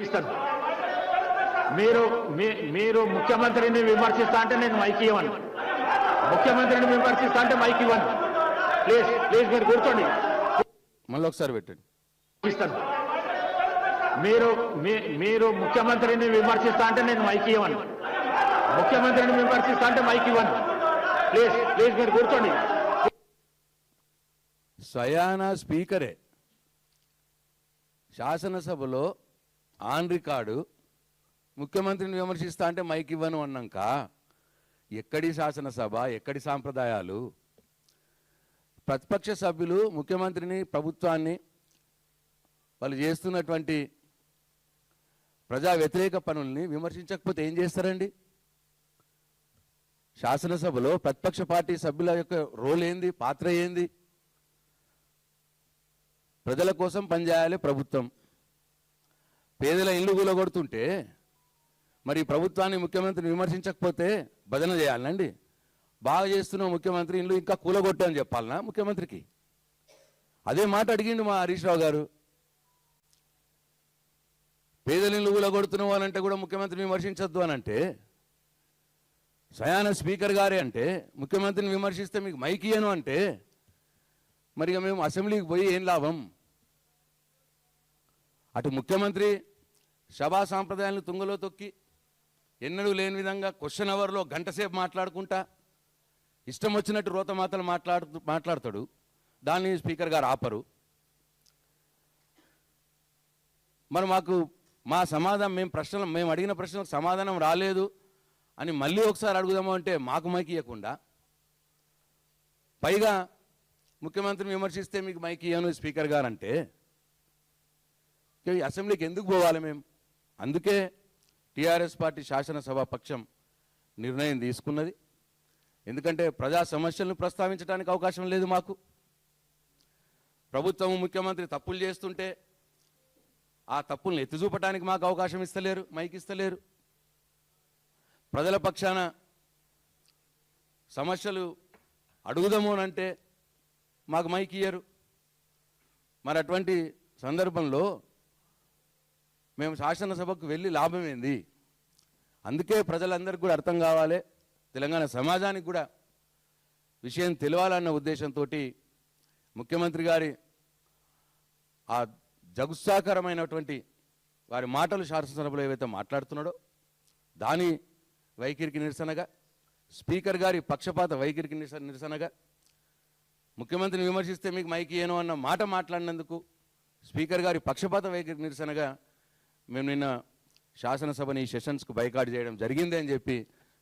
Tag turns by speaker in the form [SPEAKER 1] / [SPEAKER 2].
[SPEAKER 1] ఇస్తాను. మీరు మీరు ముఖ్యమంత్రిని విమర్శిస్తా అంటే నేను మైక్ ఇవ్వను. ముఖ్యమంత్రిని విమర్శిస్తా అంటే మైక్ ఇవ్వను. ప్లీజ్ ప్లీజ్ మీరు కూర్చోండి.
[SPEAKER 2] మళ్ళీ ఒకసారి పెట్టండి.
[SPEAKER 1] ఇస్తాను. మీరు మీరు ముఖ్యమంత్రిని విమర్శిస్తా అంటే నేను మైక్ ఇవ్వను. ముఖ్యమంత్రిని విమర్శిస్తా అంటే మైక్ ఇవ్వను. ప్లీజ్ ప్లీజ్ మీరు కూర్చోండి.
[SPEAKER 2] స్వయాన స్పీకరే శాసనసభలో ఆన్ రికార్డు ముఖ్యమంత్రిని విమర్శిస్తా అంటే మైక్ ఇవ్వను అన్నాక ఎక్కడి శాసనసభ, ఎక్కడి సాంప్రదాయాలు? ప్రతిపక్ష సభ్యులు ముఖ్యమంత్రిని, ప్రభుత్వాన్ని, వాళ్ళు చేస్తున్నటువంటి ప్రజా వ్యతిరేక పనుల్ని విమర్శించకపోతే ఏం చేస్తారండి? శాసనసభలో ప్రతిపక్ష పార్టీ సభ్యుల యొక్క రోల్ ఏంది, పాత్ర ఏంది? ప్రజల కోసం పనిచేయాలి ప్రభుత్వం. పేదల ఇల్లు కూలగొడుతుంటే మరి ప్రభుత్వాన్ని, ముఖ్యమంత్రిని విమర్శించకపోతే భజన చేయాలండి. బాగా చేస్తున్న ముఖ్యమంత్రి ఇల్లు ఇంకా కూలగొట్టు అని చెప్పాలనా ముఖ్యమంత్రికి? అదే మాట అడిగిండు మా హరీష్ రావు గారు. పేదల ఇల్లు కూలగొడుతున్న వాళ్ళంటే కూడా ముఖ్యమంత్రిని విమర్శించొద్దు అని అంటే, స్వయాన స్పీకర్ గారే అంటే ముఖ్యమంత్రిని విమర్శిస్తే మీకు మైక్ ఇయ్యను అంటే మరి ఇక మేము అసెంబ్లీకి పోయి ఏం లాభం? అటు ముఖ్యమంత్రి సభా సాంప్రదాయాలను తుంగలో తొక్కి ఎన్నడూ లేని విధంగా క్వశ్చన్ అవర్లో గంటసేపు మాట్లాడుకుంటా ఇష్టం వచ్చినట్టు రోతమాతలు మాట్లాడతాడు. దాన్ని స్పీకర్ గారు ఆపరు. మరి మాకు మా సమాధానం, మేము అడిగిన ప్రశ్నలకు సమాధానం రాలేదు అని మళ్ళీ ఒకసారి అడుగుదాము అంటే మాకు మైక్ ఇవ్వకుండా, పైగా ముఖ్యమంత్రిని విమర్శిస్తే మీకు మైక్ ఇయ్యను స్పీకర్ గారు అంటే అసెంబ్లీకి ఎందుకు పోవాలి మేము? అందుకే టీఆర్ఎస్ పార్టీ శాసనసభ పక్షం నిర్ణయం తీసుకున్నది. ఎందుకంటే ప్రజా సమస్యలను ప్రస్తావించడానికి అవకాశం లేదు మాకు. ప్రభుత్వం, ముఖ్యమంత్రి తప్పులు చేస్తుంటే ఆ తప్పులను ఎత్తి చూపడానికి మాకు అవకాశం ఇస్తలేరు, మైక్ ఇస్తలేరు. ప్రజల పక్షాన సమస్యలు అడుగుదాము అని అంటే మాకు మైక్ ఇయ్యరు. మరి అటువంటి సందర్భంలో మేము శాసనసభకు వెళ్ళి లాభం ఏంది? అందుకే ప్రజలందరికీ కూడా అర్థం కావాలి, తెలంగాణ సమాజానికి కూడా విషయం తెలియాలన్న ఉద్దేశంతో ముఖ్యమంత్రి గారి ఆ జగుత్సాకరమైనటువంటి వారి మాటలు శాసనసభలో ఏవైతే మాట్లాడుతున్నాడో దాని వైఖరికి నిరసనగా, స్పీకర్ గారి పక్షపాత వైఖరికి నిరసనగా, ముఖ్యమంత్రిని విమర్శిస్తే మీకు మైక్ ఇయ్యను అన్న మాట మాట్లాడినందుకు స్పీకర్ గారి పక్షపాత వైఖరికి నిరసనగా మేము నిన్న శాసనసభని ఈ సెషన్స్కు బైకాట్ చేయడం జరిగింది అని చెప్పి